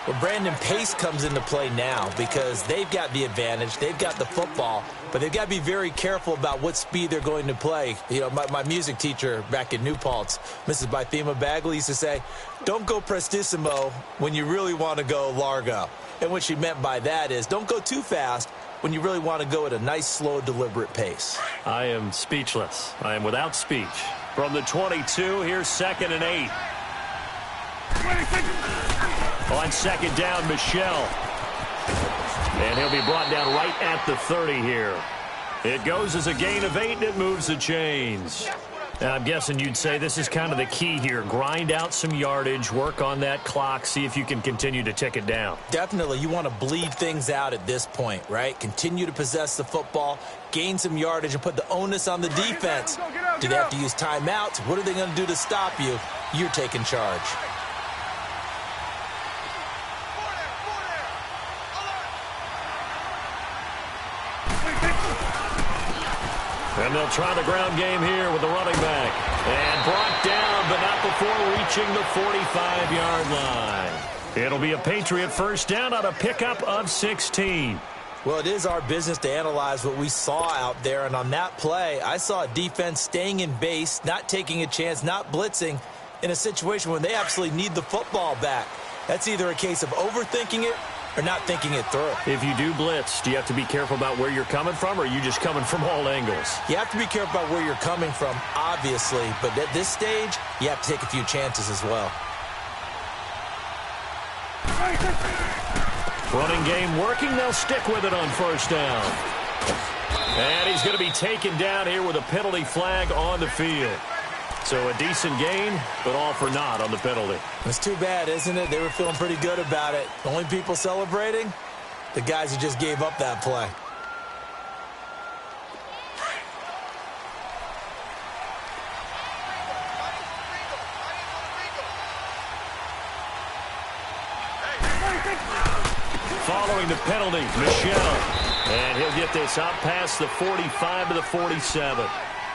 Well, Brandon, pace comes into play now because they've got the advantage. They've got the football, but they've got to be very careful about what speed they're going to play. You know, my music teacher back in New Paltz, Mrs. Bythema Bagley, used to say, don't go prestissimo when you really want to go largo. And what she meant by that is don't go too fast when you really want to go at a nice, slow, deliberate pace. I am speechless. I am without speech. From the 22, here's 2nd and 8. On second down, Michelle. And he'll be brought down right at the 30 here. It goes as a gain of 8, and it moves the chains. Now, I'm guessing you'd say this is kind of the key here. Grind out some yardage, work on that clock, see if you can continue to tick it down. Definitely. You want to bleed things out at this point, right? Continue to possess the football, gain some yardage, and put the onus on the defense. Do they have to use timeouts? What are they going to do to stop you? You're taking charge. And they'll try the ground game here with the running back. And brought down, but not before reaching the 45-yard line. It'll be a Patriot first down on a pickup of 16. Well, it is our business to analyze what we saw out there. And on that play, I saw a defense staying in base, not taking a chance, not blitzing in a situation when they absolutely need the football back. That's either a case of overthinking it or not thinking it through. If you do blitz, do you have to be careful about where you're coming from, or are you just coming from all angles? You have to be careful about where you're coming from, obviously, but at this stage, you have to take a few chances as well. Running game working. They'll stick with it on first down. And he's going to be taken down here with a penalty flag on the field. So a decent gain, but all for naught on the penalty. It's too bad, isn't it? They were feeling pretty good about it. The only people celebrating, the guys who just gave up that play. Following the penalty, Michelle. And he'll get this out past the 45 to the 47.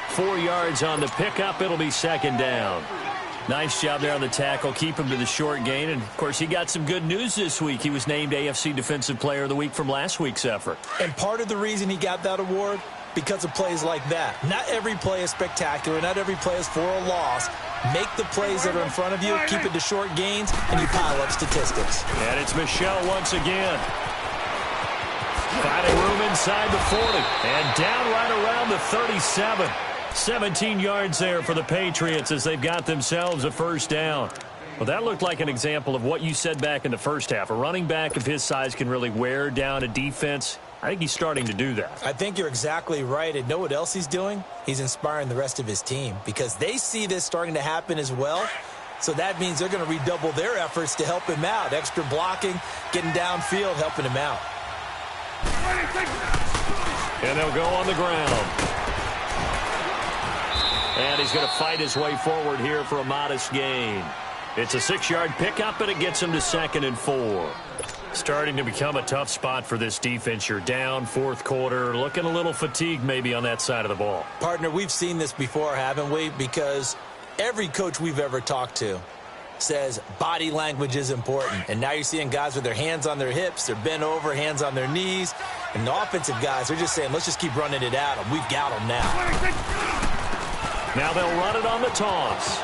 4 yards on the pickup. It'll be second down. Nice job there on the tackle. Keep him to the short gain. And, of course, he got some good news this week. He was named AFC Defensive Player of the Week from last week's effort. And part of the reason he got that award, because of plays like that. Not every play is spectacular. Not every play is for a loss. Make the plays that are in front of you, keep it to short gains, and you pile up statistics. And it's Michelle once again. Finding room inside the 40. And down right around the 37. 17 yards there for the Patriots as they've got themselves a first down. Well, that looked like an example of what you said back in the first half. A running back of his size can really wear down a defense. I think he's starting to do that. I think you're exactly right. And know what else he's doing? He's inspiring the rest of his team because they see this starting to happen as well. So that means they're going to redouble their efforts to help him out. Extra blocking, getting downfield, helping him out. And they'll go on the ground. And he's going to fight his way forward here for a modest gain. It's a 6-yard pickup, and it gets him to 2nd and 4. Starting to become a tough spot for this defense. You're down fourth quarter, looking a little fatigued maybe on that side of the ball. Partner, we've seen this before, haven't we? Because every coach we've ever talked to says body language is important. And now you're seeing guys with their hands on their hips, they're bent over, hands on their knees. And the offensive guys, they're just saying, let's just keep running it at them. We've got them now. Now they'll run it on the toss.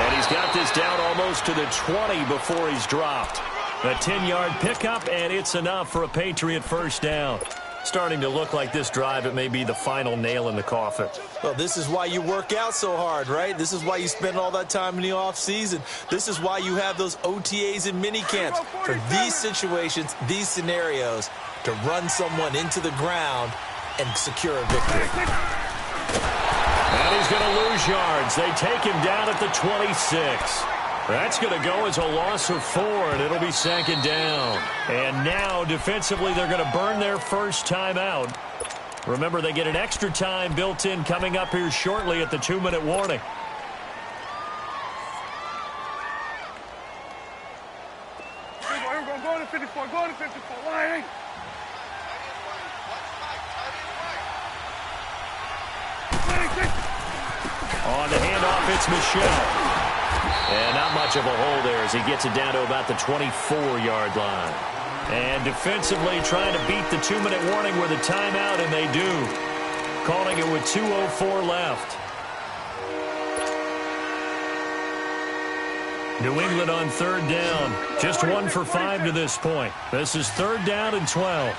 And he's got this down almost to the 20 before he's dropped. A 10-yard pickup, and it's enough for a Patriot first down. Starting to look like this drive, it may be the final nail in the coffin. Well, this is why you work out so hard, right? This is why you spend all that time in the offseason. This is why you have those OTAs and mini camps. For these situations, these scenarios, to run someone into the ground and secure a victory. And he's going to lose yards. They take him down at the 26. That's going to go as a loss of 4, and it'll be second down. And now, defensively, they're going to burn their first time out. Remember, they get an extra time built in coming up here shortly at the 2-minute warning. Go to 54, go to 54, line. On the handoff, it's Michelle. And not much of a hole there as he gets it down to about the 24-yard line. And defensively trying to beat the 2-minute warning with a timeout, and they do. Calling it with 2:04 left. New England on third down. Just 1 for 5 to this point. This is third down and 12.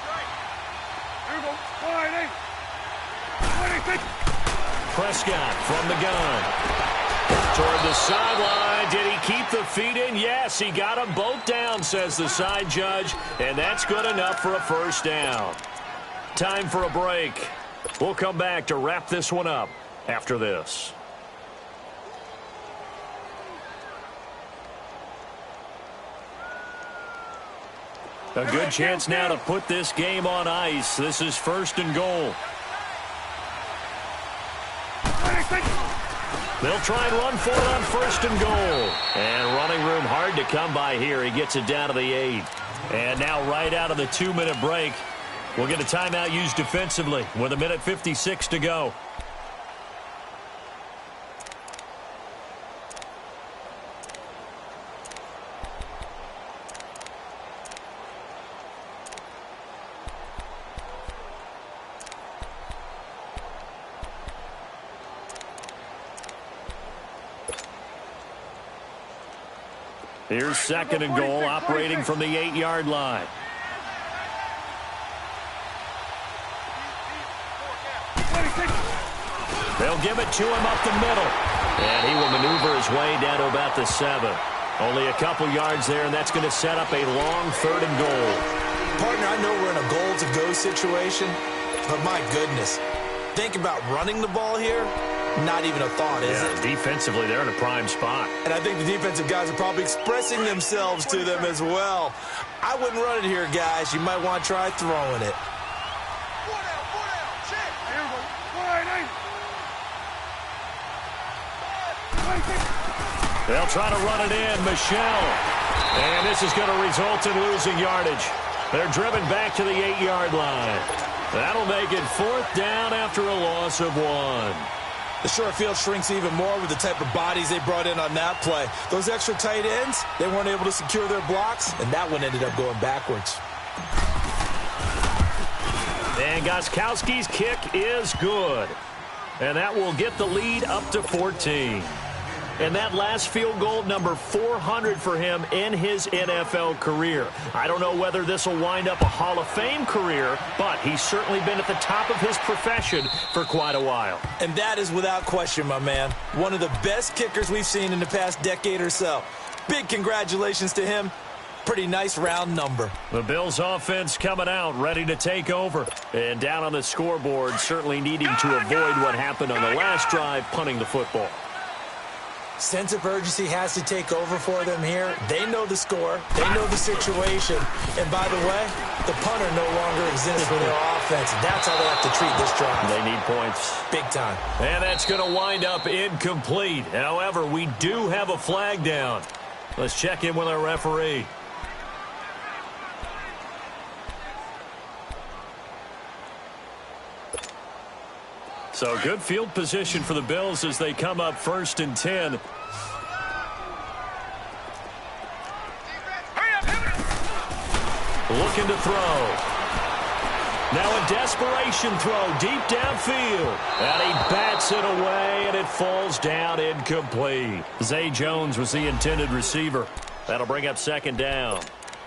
Prescott from the gun. Toward the sideline. Did he keep the feet in? Yes, he got them both down, says the side judge. And that's good enough for a first down. Time for a break. We'll come back to wrap this one up after this. A good chance now to put this game on ice. This is first and goal. They'll try and run for it on first and goal. And running room hard to come by here. He gets it down to the 8. And now right out of the 2-minute break, we'll get a timeout used defensively with 1:56 to go. Here's second and goal, operating from the 8-yard line. They'll give it to him up the middle. And he will maneuver his way down to about the 7. Only a couple yards there, and that's going to set up a long third and goal. Partner, I know we're in a goal-to-go situation, but my goodness, think about running the ball here. Not even a thought, is it? Defensively, they're in a prime spot. And I think the defensive guys are probably expressing themselves to them as well. I wouldn't run it here, guys. You might want to try throwing it. They'll try to run it in. Michelle. And this is going to result in losing yardage. They're driven back to the 8-yard line. That'll make it fourth down after a loss of 1. The short field shrinks even more with the type of bodies they brought in on that play. Those extra tight ends, they weren't able to secure their blocks, and that one ended up going backwards. And Gostkowski's kick is good. And that will get the lead up to 14. And that last field goal, number 400 for him in his NFL career. I don't know whether this will wind up a Hall of Fame career, but he's certainly been at the top of his profession for quite a while. And that is without question, my man. One of the best kickers we've seen in the past decade or so. Big congratulations to him. Pretty nice round number. The Bills offense coming out, ready to take over. And down on the scoreboard, certainly needing to avoid what happened on the last drive, punting the football. Sense of urgency has to take over for them here. They know the score. They know the situation. And by the way, the punter no longer exists for their offense. That's how they have to treat this drive. They need points. Big time. And that's going to wind up incomplete. However, we do have a flag down. Let's check in with our referee. So good field position for the Bills as they come up 1st and 10. Looking to throw. Now a desperation throw deep downfield. And he bats it away, and it falls down incomplete. Zay Jones was the intended receiver. That'll bring up 2nd down.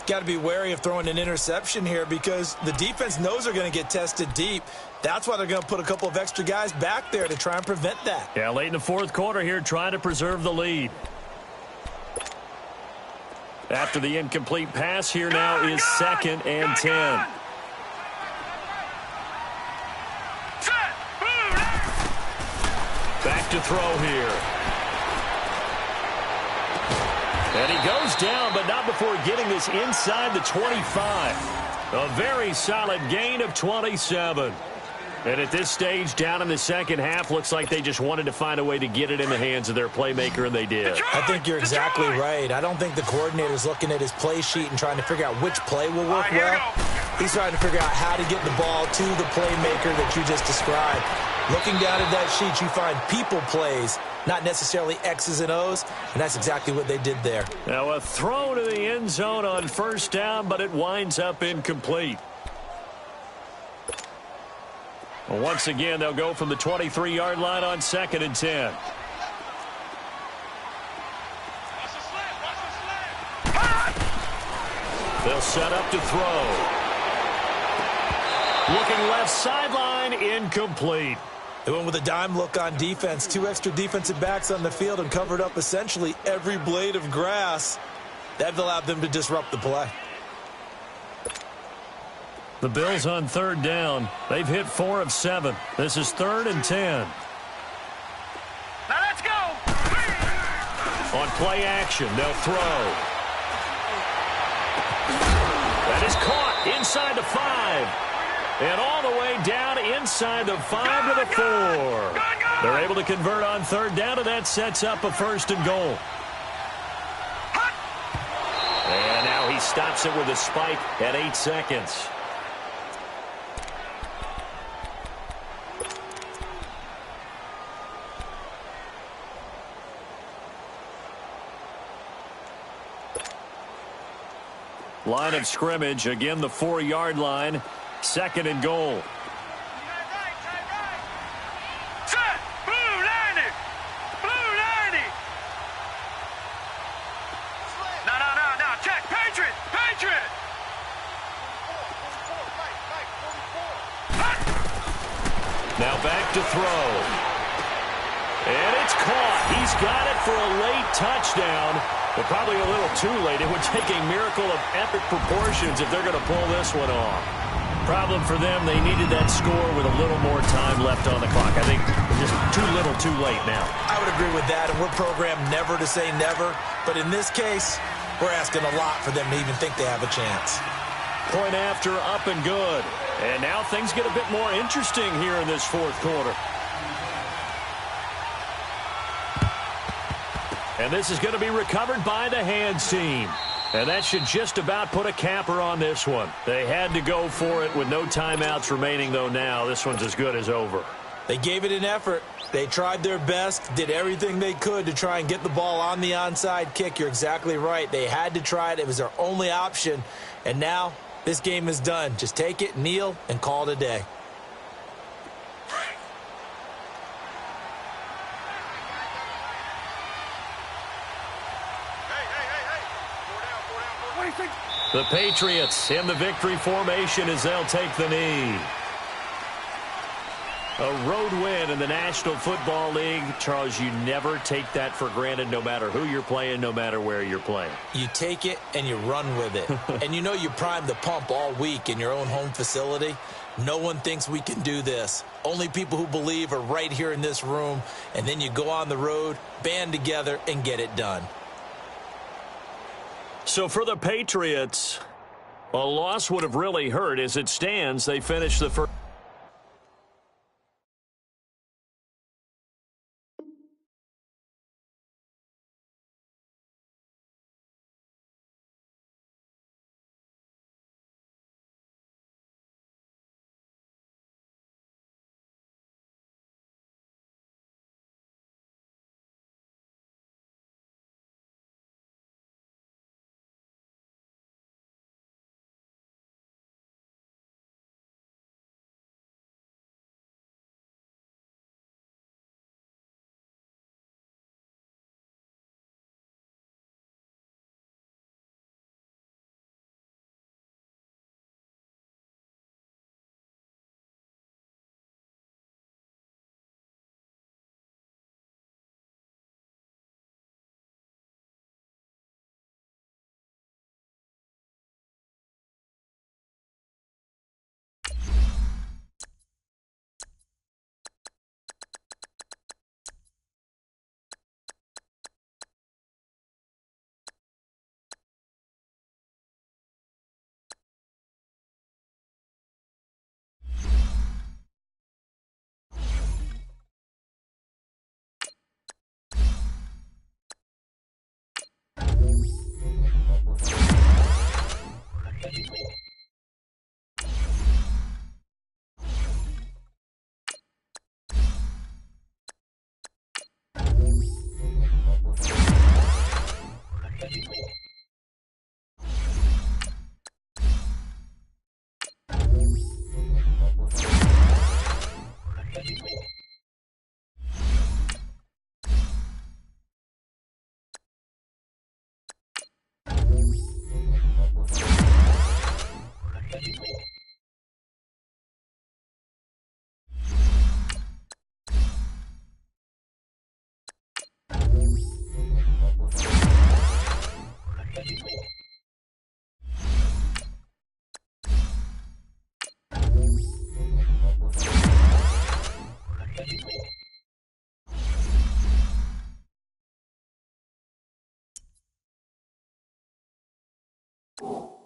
Got to be wary of throwing an interception here because the defense knows they're going to get tested deep. That's why they're going to put a couple of extra guys back there to try and prevent that. Yeah, late in the 4th quarter here, trying to preserve the lead. After the incomplete pass here now is 2nd and 10. Back to throw here. And he goes down, but not before getting this inside the 25. A very solid gain of 27. And at this stage, down in the 2nd half, looks like they just wanted to find a way to get it in the hands of their playmaker, and they did. I think you're exactly right. I don't think the coordinator's looking at his play sheet and trying to figure out which play will work well. He's trying to figure out how to get the ball to the playmaker that you just described. Looking down at that sheet, you find people plays, not necessarily X's and O's, and that's exactly what they did there. Now a throw to the end zone on 1st down, but it winds up incomplete. Well, once again, they'll go from the 23-yard line on 2nd and 10. They'll set up to throw. Looking left sideline, incomplete. They went with a dime look on defense. 2 extra defensive backs on the field and covered up essentially every blade of grass. That allowed them to disrupt the play. The Bills on 3rd down. They've hit 4 of 7. This is 3rd and 10. Now let's go. On play action, they'll throw. That is caught inside the 5. And all the way down inside the 5 to the 4. They're able to convert on 3rd down, and that sets up a 1st and goal. And now he stops it with a spike at 8 seconds. Line of scrimmage, again the 4-yard line. 2nd and goal. Set. Blue 90. Blue 90. No. Check. Patriot. Now back to throw. And it's caught. He's got it for a late touchdown. But probably a little too late. It would take a miracle of epic proportions if they're going to pull this one off. Problem for them, they needed that score with a little more time left on the clock. I think just too little too late now. I would agree with that, and we're programmed never to say never. But in this case, we're asking a lot for them to even think they have a chance. Point after, up and good. And now things get a bit more interesting here in this 4th quarter. And this is going to be recovered by the hands team. And that should just about put a capper on this one. They had to go for it with no timeouts remaining, though now. This one's as good as over. They gave it an effort. They tried their best, did everything they could to try and get the ball on the onside kick. You're exactly right. They had to try it. It was their only option. And now this game is done. Just take it, kneel, and call it a day. The Patriots in the victory formation as they'll take the knee. A road win in the National Football League. Charles, you never take that for granted no matter who you're playing, no matter where you're playing. You take it and you run with it. And you know you primed the pump all week in your own home facility. No one thinks we can do this. Only people who believe are right here in this room. And then you go on the road, band together, and get it done. So for the Patriots, a loss would have really hurt. As it stands, they finished the first. You